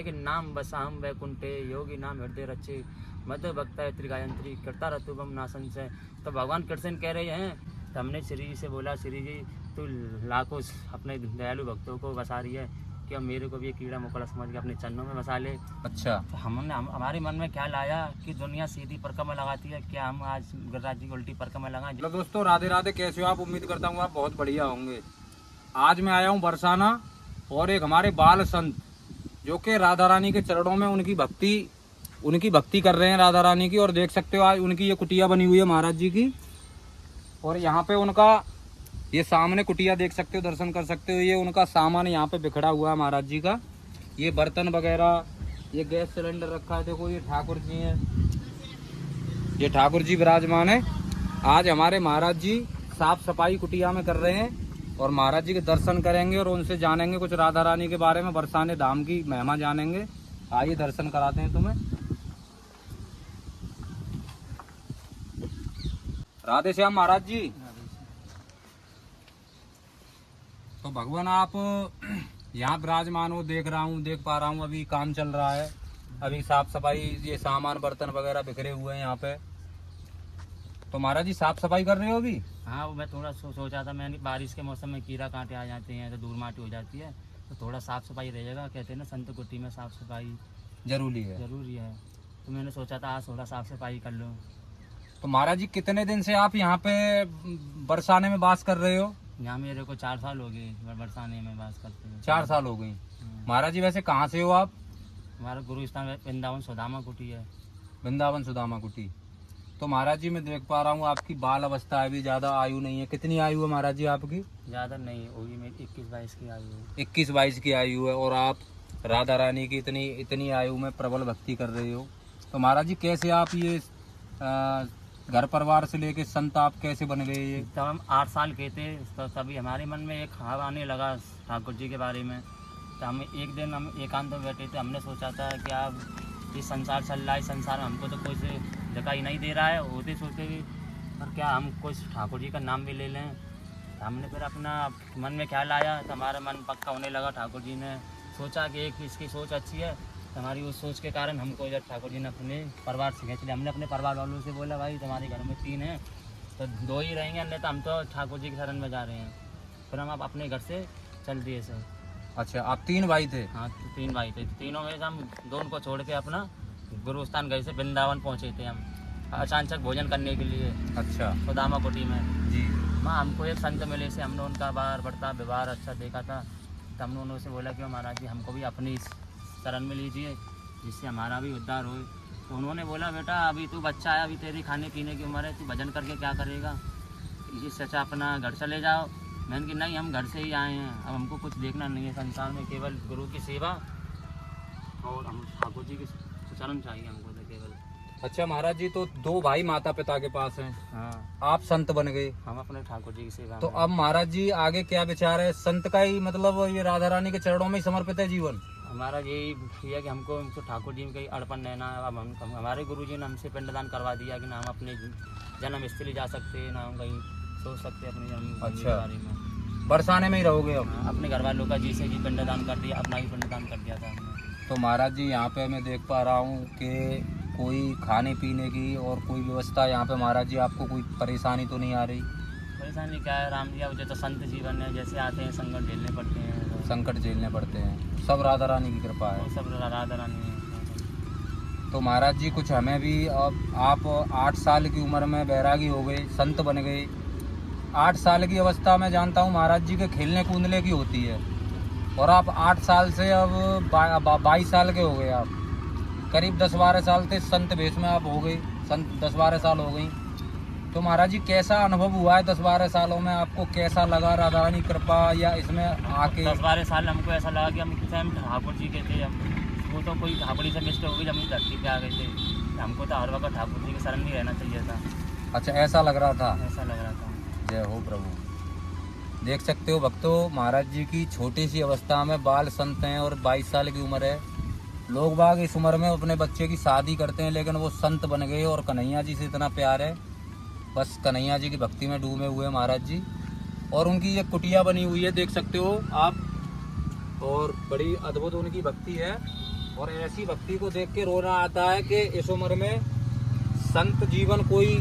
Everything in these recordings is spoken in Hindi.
कि नाम बसाम वैकुंठे योगी नाम हृदय रचे मध्य भक्ता त्रिगायत्री करता रतुबम नासन से। तो भगवान कृष्ण कह रहे हैं, तो हमने श्री जी से बोला, श्री जी तू लाखों अपने दयालु भक्तों को बसा रही है, कि मेरे को भी ये कीड़ा मकोड़ा समझ के अपने चरणों में बसा ले। अच्छा। तो हमारे मन में ख्याल आया कि दुनिया सीधी परिक्रमा लगाती है, क्या हम आज गिरिराज जी की उल्टी परिक्रमा लगाएं। हेलो दोस्तों, राधे राधे। कैसे हो आप? उम्मीद करता हूँ आप बहुत बढ़िया होंगे। आज मैं आया हूँ बरसाना, और एक हमारे बाल संत जो कि राधा रानी के चरणों में उनकी भक्ति कर रहे हैं राधा रानी की। और देख सकते हो आज उनकी ये कुटिया बनी हुई है महाराज जी की, और यहाँ पे उनका ये सामने कुटिया देख सकते हो, दर्शन कर सकते हो। ये उनका सामान यहाँ पे बिखरा हुआ है महाराज जी का, ये बर्तन वगैरह, ये गैस सिलेंडर रखा है। देखो ये ठाकुर जी हैं, ये ठाकुर जी विराजमान है। आज हमारे महाराज जी साफ सफाई कुटिया में कर रहे हैं, और महाराज जी के दर्शन करेंगे और उनसे जानेंगे कुछ राधा रानी के बारे में, बरसाने धाम की महिमा जानेंगे। आइए दर्शन कराते हैं तुम्हें। राधे श्याम महाराज जी। तो भगवान आप यहाँ विराजमान हो, देख पा रहा हूँ। अभी काम चल रहा है, अभी साफ सफाई, ये सामान बर्तन वगैरह बिखरे हुए हैं यहाँ पे। तो महाराज जी साफ सफाई कर रहे हो अभी? हाँ, मैं थोड़ा सोचा था, मैंने बारिश के मौसम में कीड़ा कांटे आ जाते हैं तो धूल माटी हो जाती है, तो थोड़ा साफ सफाई रहेगा। कहते हैं ना संत कुटी में साफ सफाई जरूरी है। तो मैंने सोचा था आज थोड़ा साफ सफाई कर लूँ। तो महाराज जी कितने दिन से आप यहाँ पे बरसाने में वास कर रहे हो? यहाँ मेरे को 4 साल हो गए बरसाने में वास करते हुए। 4 साल हो गई। महाराज जी वैसे कहाँ से हो आप? हमारा गुरु स्थान वृंदावन सुदामा कुटी है। वृंदावन सुदामा कुटी। तो महाराज जी मैं देख पा रहा हूँ आपकी बाल अवस्था है, भी ज्यादा आयु नहीं है। कितनी आयु है महाराज जी आपकी? ज़्यादा नहीं होगी, मेरी 21-22 की आयु है। 21-22 की आयु है, और आप राधा रानी की इतनी आयु में प्रबल भक्ति कर रहे हो। तो महाराज जी कैसे आप ये घर परिवार से लेके संत आप कैसे बन गए? ये तब हम 8 साल के थे, तो तभी हमारे मन में एक ख्याल आने लगा ठाकुर जी के बारे में। तो हम एक दिन एकांत में बैठे थे, हमने सोचा था कि आप ये संसार चल रहा है, संसार में हमको तो कोई से दिखाई नहीं दे रहा है, होते सोचते भी पर क्या हम कोई ठाकुर जी का नाम भी ले लें। तो हमने फिर अपना मन में ख्याल आया, तो हमारा मन पक्का होने लगा। ठाकुर जी ने सोचा कि एक इसकी सोच अच्छी है, तो हमारी उस सोच के कारण हमको इधर ठाकुर जी ने अपने परिवार से खींच लिया। हमने अपने परिवार वालों से बोला, भाई तुम्हारे घर में 3 हैं तो 2 ही रहेंगे, नहीं तो हम तो ठाकुर जी की शरण में जा रहे हैं। फिर हम अपने घर से चल दिए सर। अच्छा, आप 3 भाई थे? हाँ, 3 भाई थे। तीनों में से हम 2 को छोड़ के अपना गुरु स्थान गए से वृंदावन पहुँचे थे हम अचानक भोजन करने के लिए। अच्छा। सुदामा कुटी में जी। वहाँ हमको एक संत मिले से, हमने उनका बार बढ़ता व्यवहार अच्छा देखा था। तो हमने उन्होंने बोला कि महाराज जी हमको भी अपनी शरण में लीजिए, जिससे हमारा भी उद्धार हो। तो उन्होंने बोला, बेटा अभी तू बच्चा है, अभी तेरी खाने पीने की उम्र है, तू भजन करके क्या करेगा, इससे अच्छा अपना घर चले जाओ। मैंने कि नहीं, हम घर से ही आए हैं, अब हमको कुछ देखना नहीं है संसार में, केवल गुरु की सेवा और हम ठाकुर जी की शरण चाहिए हमको तो केवल। अच्छा महाराज जी, तो 2 भाई माता पिता के पास हैं, हाँ, आप संत बन गए, हम अपने ठाकुर जी की सेवा। तो अब महाराज जी आगे क्या विचार है? संत का ही मतलब ये राधा रानी के चरणों में ही समर्पित है जीवन? हमारा यही है कि हमको ठाकुर जी में कहीं अड़पन रहना है। अब हमारे गुरु जी ने हमसे पिंडदान करवा दिया कि ना हम अपने जन्म स्थली जा सकते हैं, ना हम कहीं सोच सकते अपने जन्म के बारे में। बरसाने में ही रहोगे अब? अपने घर वालों का जैसे जी पिंडदान कर दिया, अपना ही पिंडदान कर दिया था हमने। तो महाराज जी यहाँ पे मैं देख पा रहा हूँ कि कोई खाने पीने की और कोई व्यवस्था यहाँ पे महाराज जी आपको कोई परेशानी तो नहीं आ रही? परेशानी क्या है राम जी, अब जो तो संत जीवन है, जैसे आते हैं संकट झेलने पड़ते हैं। संकट झेलने पड़ते हैं, सब राधा रानी की कृपा है। सब राधा रानी है। तो महाराज जी कुछ हमें भी, अब आप 8 साल की उम्र में बैरागी हो गए, संत बन गए। 8 साल की अवस्था में जानता हूँ महाराज जी के खेलने कूदने की होती है, और आप 8 साल से अब 22 साल के हो गए। आप करीब 10-12 साल थे संत भेष में आप हो गए, संत 10-12 साल हो गई। तो महाराज जी कैसा अनुभव हुआ है 10-12 सालों में? आपको कैसा लगा राधा रानी कृपा या इसमें आके? 10-12 साल हमको ऐसा लगा कि हम ठाकुर जी के थे। वो तो कोई ठाकुर जी से मिस्टेक हो गई जब हम धरती पे आ गए थे, हमको तो हर वक्त ठाकुर जी के शरण में रहना चाहिए था। अच्छा, ऐसा लग रहा था? ऐसा लग रहा था। जय हो प्रभु। देख सकते हो भक्तों, महाराज जी की छोटी सी अवस्था में बाल संत हैं और 22 साल की उम्र है। लोग बाग इस उम्र में अपने बच्चे की शादी करते हैं, लेकिन वो संत बन गए और कन्हैया जी से इतना प्यार है, बस कन्हैया जी की भक्ति में डूबे हुए महाराज जी। और उनकी ये कुटिया बनी हुई है, देख सकते हो आप, और बड़ी अद्भुत उनकी भक्ति है। और ऐसी भक्ति को देख के रोना आता है कि इस उम्र में संत जीवन, कोई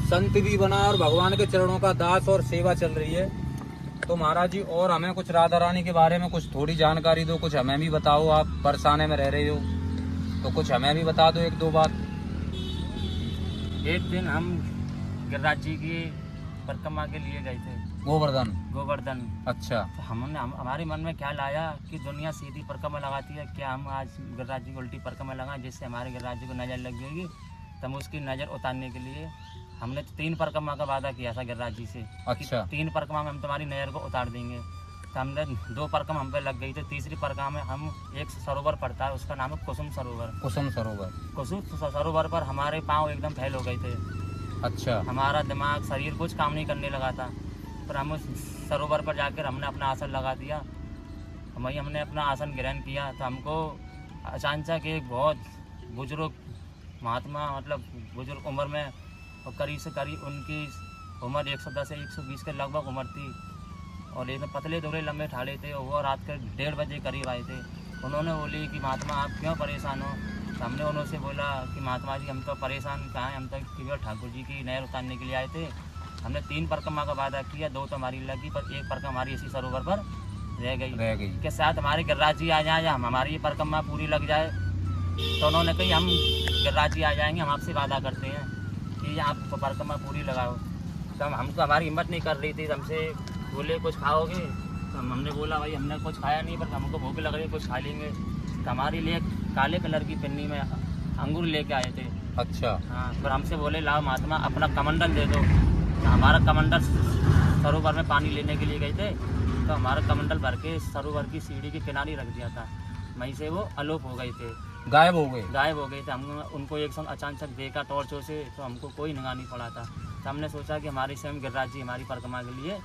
संत भी बना और भगवान के चरणों का दास और सेवा चल रही है। तो महाराज जी, और हमें कुछ राधा रानी के बारे में कुछ थोड़ी जानकारी दो, कुछ हमें भी बताओ। आप बरसाने में रह रहे हो तो कुछ हमें भी बता दो एक दो बात। एक दिन हम गिरिराज जी की परिक्रमा के लिए गए थे, गोवर्धन। अच्छा। तो हमारे मन में ख्याल आया कि दुनिया सीधी परिक्रमा लगाती है, क्या हम आज गिरिराज जी को उल्टी परिक्रमा लगाएं जिससे हमारे गिरिराज जी को नज़र लग जाएगी। तो हम उसकी नज़र उतारने के लिए हमने 3 परिक्रमा का वादा किया था गिरिराज जी से। अच्छा। 3 परिक्रमा में हम तुम्हारी नज़र को उतार देंगे। तो हमने 2 परिक्रमा हम पे लग गई थी। तीसरी परिक्रमा में हम एक सरोवर पड़ता है, उसका नाम है कुसुम सरोवर। कुसुम सरोवर पर हमारे पाँव एकदम फैल हो गए थे। अच्छा। हमारा दिमाग, शरीर कुछ काम नहीं करने लगा था। पर हम उस सरोवर पर जाकर हमने अपना आसन लगा दिया। वहीं हमने अपना आसन ग्रहण किया तो हमको अचानक एक बहुत बुजुर्ग महात्मा, मतलब बुजुर्ग उम्र में, और करीब से करीब उनकी उम्र 110 से 120 के लगभग उम्र थी, और एकदम पतले दुबले लंबे ठाड़े थे, और वो रात के 1:30 बजे करीब आए थे। उन्होंने बोली कि महात्मा आप क्यों परेशान हो। तो हमने उनसे बोला कि महात्मा जी हम तो परेशान कहाँ हैं, हम तो केवल ठाकुर जी की नहर उतारने के लिए आए थे। हमने 3 परिक्रमा का वादा किया, 2 तो हमारी लगी, पर 1 परिक्रमा हमारी इसी सरोवर पर रह गई के साथ हमारे गिरिराज जी आ जाए या हमारी ये परिक्रमा पूरी लग जाए। तो उन्होंने कही हम गिरिराज जी आ जाएंगे, हम आपसे वादा करते हैं कि आप परिक्रमा पूरी लगाओ। तो हमको हमारी हिम्मत नहीं कर रही थी। हमसे बोले कुछ खाओगे। तो हमने बोला भाई हमने कुछ खाया नहीं, पर हमको भूख लग रही है, कुछ खा लेंगे। तो हमारे लिए काले कलर की पिन्नी में अंगूर लेके आए थे। अच्छा। हाँ, पर हमसे बोले लाओ महात्मा अपना कमंडल दे दो। तो हमारा कमंडल, सरोवर में पानी लेने के लिए गए थे, तो हमारा कमंडल भर के सरोवर की सीढ़ी के किनारे रख दिया था। वहीं से वो अलोप हो गए थे, गायब हो गए थे। हम उनको एक संग अचानक देखा टॉर्चों से, तो हमको कोई नंगा नहीं पड़ा था। तो हमने सोचा कि हमारे स्वयं गिरिराज जी हमारी परिक्रमा के लिए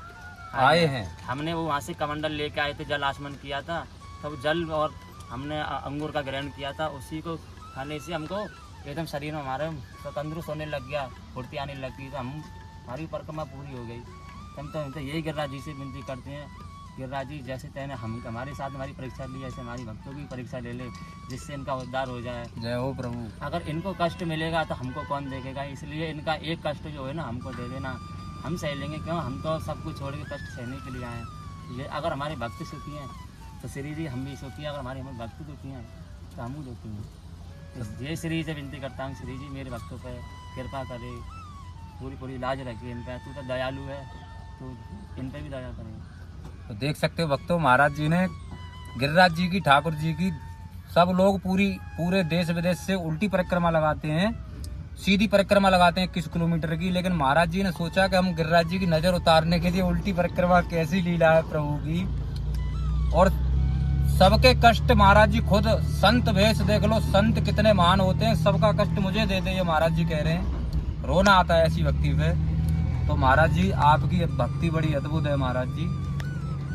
आए हैं। हमने वो वहाँ से कमंडल लेके आए थे, जल आचमन किया था, तब जल और हमने अंगूर का ग्रहण किया था। उसी को खाने से हमको एकदम शरीर में हमारे तंदुरुस्त होने लग गया, फुर्ती आने लगी। तो हमारी परिक्रमा पूरी हो गई। हम तो यही गिरिराज जी से विनती करते हैं, गिरिराज जी जैसे तैने हमारे साथ हमारी परीक्षा ली, ऐसे हमारी भक्तों की परीक्षा ले ले, जिससे इनका उद्धार हो जाए। जय हो प्रभु। अगर इनको कष्ट मिलेगा तो हमको कौन देखेगा, इसलिए इनका एक कष्ट जो है ना हमको दे देना, हम सह लेंगे। क्यों, हम तो सब कुछ छोड़ के कष्ट सहने के लिए आए हैं। अगर हमारे भक्त सुखी हैं तो श्री जी हम भी सुखी हैं, अगर हमारे भक्त दुखी हैं तो हम दुखी हैं। तो ये श्री से विनती करता हूँ, श्री जी मेरे भक्तों पर कृपा करे, पूरी लाज रखिए इन पर। तू तो दयालु है, तो इन पर भी दया करें। तो देख सकते हो भक्तों, महाराज जी ने गिरिराज जी की, ठाकुर जी की, सब लोग पूरे देश विदेश से उल्टी परिक्रमा लगाते हैं, सीधी परिक्रमा लगाते हैं 21 किलोमीटर की। लेकिन महाराज जी ने सोचा कि हम गिरिराज जी की नजर उतारने के लिए उल्टी परिक्रमा, कैसी लीला है प्रभु की। और सबके कष्ट महाराज जी खुद संत भेष देख लो, संत कितने महान होते हैं, सबका कष्ट मुझे दे दे, ये महाराज जी कह रहे हैं। रोना आता है ऐसी भक्ति पे। तो महाराज जी आपकी भक्ति बड़ी अद्भुत है महाराज जी।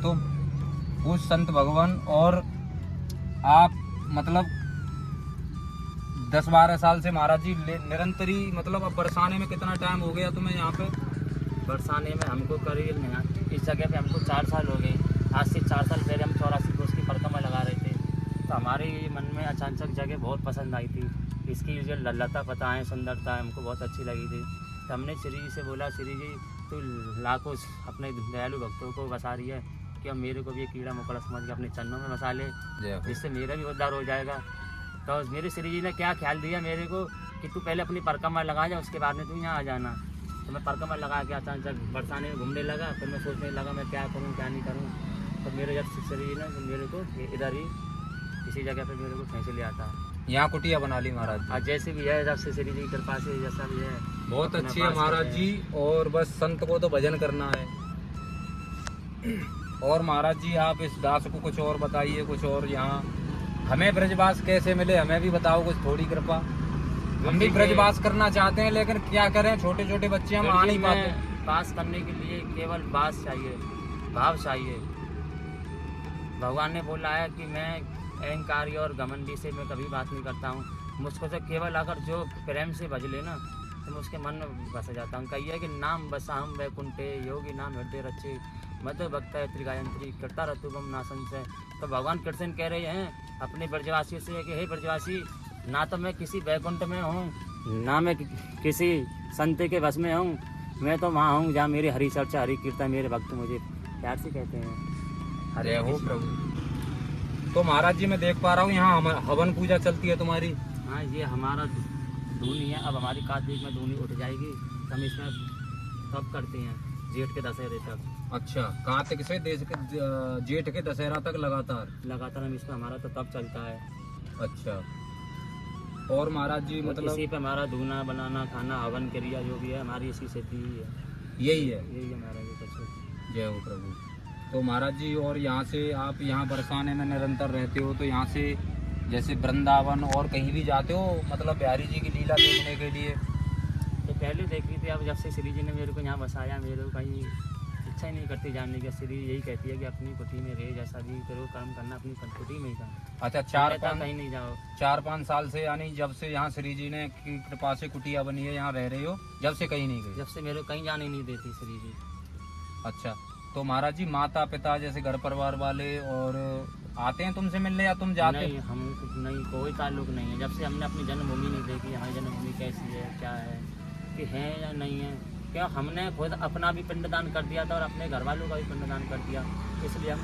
तो वो संत भगवान, और आप मतलब 10-12 साल से महाराज जी निरंतर ही, मतलब अब बरसाने में कितना टाइम हो गया तुम्हें यहाँ पे? बरसाने में हमको करीब इस जगह पे हमको 4 साल हो गए। आज से 4 साल पहले हम 84 कोस की परिक्रमा लगा रहे थे। तो हमारे मन में अचानक जगह बहुत पसंद आई थी, इसकी जो लता पताएँ, सुंदरता हमको बहुत अच्छी लगी थी। तो हमने श्री जी से बोला, श्री जी तो लाखों अपने दयालु भक्तों को बसा रही है, कि अब मेरे को भी कीड़ा मकोड़ा समझ के अपने चरणों में बसा ले, जिससे मेरा भी उद्धार हो जाएगा। तो मेरे श्री जी ने क्या ख्याल दिया मेरे को कि तू पहले अपनी परिक्रमा लगा जा, उसके बाद में तू यहाँ आ जाना। तो मैं परिक्रमा लगा के अचानक बरसाने में घूमने लगा। फिर मैं सोचने लगा मैं क्या करूँ क्या नहीं करूँ। तो मेरे जब श्री जी ने मेरे को इधर ही इसी जगह पर मेरे को खींच लिया था, यहाँ कुटिया बना ली महाराज। आज जैसे भी है, जब से श्री जी की कृपा से जैसा भी है बहुत अच्छी है महाराज जी। और बस संत को तो भजन करना है। और महाराज जी आप इस दास को कुछ और बताइए, कुछ और यहाँ हमें ब्रजवास कैसे मिले, हमें भी बताओ कुछ, थोड़ी कृपा। हम भी ब्रजवास करना चाहते हैं, लेकिन क्या करें, छोटे छोटे बच्चे हम आ नहीं पाते। पास करने के लिए केवल बास चाहिए, भाव चाहिए। भगवान ने बोला है कि मैं अहंकारी और घमंडी से मैं कभी बात नहीं करता हूँ। मुझको तो केवल अगर जो प्रेम से भज लेना तो मैं उसके मन में बस जाता हूँ। कही है कि नाम बसाहम वैकुंठे, योगी नाम हृदय रचे, मैं तो भक्त गायत्री गायत्री करता रहता हूँ नासन से। तो भगवान कृष्ण कह रहे हैं अपने ब्रजवासी से कि हे ब्रजवासी, ना तो मैं किसी वैकुंठ में हूँ, ना मैं किसी संत के बस में हूँ, मैं तो वहाँ हूँ जहाँ मेरी हरि चर्चा हरि कीर्तन मेरे भक्त मुझे प्यार से कहते हैं। हरे हो प्रभु। तो महाराज जी मैं देख पा रहा हूँ यहाँ हवन पूजा चलती है तुम्हारी। हाँ, ये हमारा धूनी है। अब हमारी कार्तिक में धूनी उठ जाएगी तो हम इसमें तब करते हैं जेठ के दशहरे तक। अच्छा, कार्तिक से जेठ के दशहरा तक लगातार हम इसमें हमारा तो तब चलता है। अच्छा, और महाराज जी मतलब इसी पे हमारा धूना बनाना खाना हवन क्रिया जो भी है हमारी इसी से ही है। यही है हमारा ये सबसे। जय हो प्रभु। तो महाराज जी और यहाँ से आप यहाँ बरसाने में निरंतर रहते हो, तो यहाँ से जैसे वृंदावन और कहीं भी जाते हो मतलब बिहारी जी की लीला देखने के लिए? तो पहले देखी थी, अब जब से श्री जी ने मेरे को यहाँ बसाया मेरे को कहीं इच्छा ही नहीं करती जानने की। श्री यही कहती है कि अपनी कुटी में रहे, जैसा भी करो कर्म करना अपनी कुटी में ही करना। अच्छा, कहीं नहीं जाओ। 4-5 साल से यानी जब से यहाँ श्री जी ने की कृपा से कुटिया बनी है यहाँ रह रहे हो, जब से कहीं नहीं गए? जब से मेरे को कहीं जाने नहीं देती श्री जी। अच्छा, तो महाराज जी माता पिता जैसे घर परिवार वाले और आते हैं तुमसे मिलने या तुम जाते? नहीं, हम नहीं, कोई ताल्लुक नहीं है। जब से हमने अपनी जन्मभूमि नहीं देखी, हमारी जन्मभूमि कैसी है क्या है कि है या नहीं है, क्या हमने खुद अपना भी पिंडदान कर दिया था और अपने घर वालों का भी पिंडदान कर दिया, इसलिए हम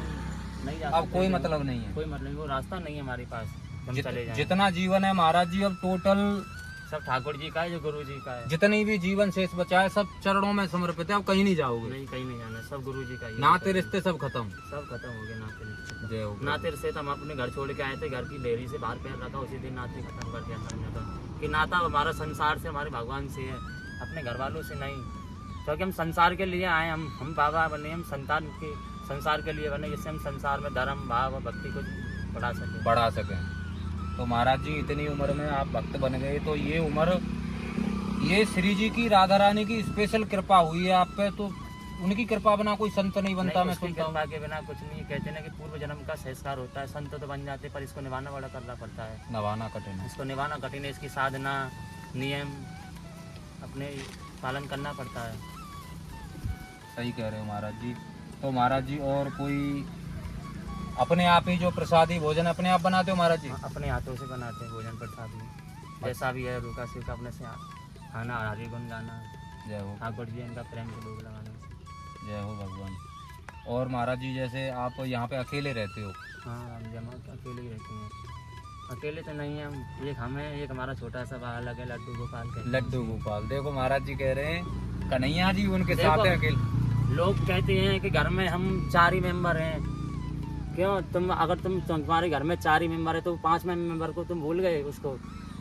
नहीं जा सकते। अब कोई मतलब नहीं है? कोई मतलब नहीं, वो रास्ता नहीं है हमारे पास हम चले जाएं। जितना जीवन है महाराज जी अब टोटल सब ठाकुर जी का है, जो गुरु जी का है। जितनी भी जीवन शेष बचा है सब चरणों में समर्पित है। अब कहीं नहीं जाओगे? नहीं, कहीं नहीं जाना, सब गुरु जी का ही। नाते रिश्ते सब खत्म हो गए नाते रिश्ते। जय हो। नाते रिश्ते तो हम अपने घर छोड़ के आए थे, घर की डेयरी से बाहर पैर रखा उसी दिन नाते खत्म कर दिया हमने तो, कि नाता हमारा संसार से हमारे भगवान से है, अपने घर वालों से नहीं। क्योंकि हम संसार के लिए आए, हम बाबा बने, हम संतान के संसार के लिए बने, जिससे हम संसार में धर्म भाव और भक्ति को बढ़ा सकें। तो महाराज जी इतनी उम्र में आप भक्त बन गए, तो ये उम्र ये श्री जी की राधा रानी की स्पेशल कृपा हुई है आप पे, तो उनकी कृपा बिना कोई संत नहीं बनता। मैं सुनता हूं। कृपा के बिना कुछ नहीं। कहते ना कि पूर्व जन्म का संस्कार होता है, संत तो बन जाते पर इसको निभाना बड़ा करना पड़ता है। निभाना कठिन है। इसको निभाना कठिन है, इसकी साधना नियम अपने पालन करना पड़ता है। सही कह रहे हो महाराज जी। तो महाराज जी और कोई अपने आप ही जो प्रसादी भोजन अपने आप बनाते हो महाराज जी? अपने हाथों से बनाते हैं भोजन प्रसादी, जैसा भी है रूखा सूखा अपने से खाना, हरि गुण गाना। जय हो ठाकुर जी इनका प्रेम से भोग लगाना। जय हो भगवान। और महाराज जी जैसे आप यहाँ पे अकेले रहते हो? हाँ, हम जमा अकेले ही रहते हैं। अकेले तो नहीं है हम, एक हमें एक हमारा छोटा सा भाई अलग है, लड्डू गोपाल के। लड्डू गोपाल। देखो महाराज जी कह रहे हैं कन्हैया जी उनके साथ है अकेले। लोग कहते हैं कि घर में हम 4 ही मेंबर हैं। क्यों? अगर तुम्हारे घर में 4 ही मेंबर है तो 5वें मेंबर को तुम भूल गए, उसको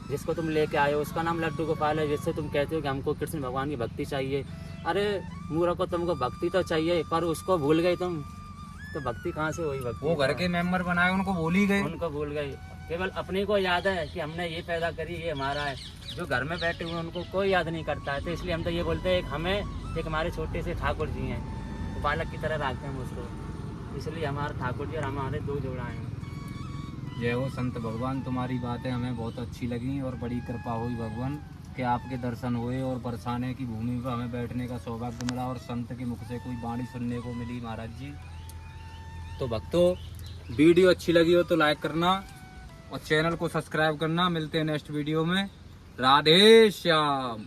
जिसको तुम लेके आए हो, उसका नाम लड्डू गोपाल है, जिससे तुम कहते हो कि हमको कृष्ण भगवान की भक्ति चाहिए। अरे मूर्ख को, तुमको भक्ति तो चाहिए पर उसको भूल गए तुम, तो भक्ति कहाँ से हुई? भक्ति वो घर के मेंबर बनाए उनको भूल ही गए। उनको भूल गए। केवल अपने को याद है कि हमने ये पैदा करी, ये हमारा है। जो घर में बैठे हुए उनको कोई याद नहीं करता है। तो इसलिए हम तो ये बोलते हैं एक हमारे छोटे से ठाकुर जी हैं, तो बालक की तरह रखते हैं उसको, इसलिए हमारे ठाकुर जी और हमारे 2 जोड़ा हैं। जय हो संत भगवान। तुम्हारी बातें हमें बहुत अच्छी लगी और बड़ी कृपा हुई भगवान कि आपके दर्शन हुए और बरसाने की भूमि पर हमें बैठने का सौभाग्य मिला और संत के मुख से कोई वाणी सुनने को मिली महाराज जी। तो भक्तों वीडियो अच्छी लगी हो तो लाइक करना और चैनल को सब्सक्राइब करना। मिलते हैं नेक्स्ट वीडियो में। राधे श्याम।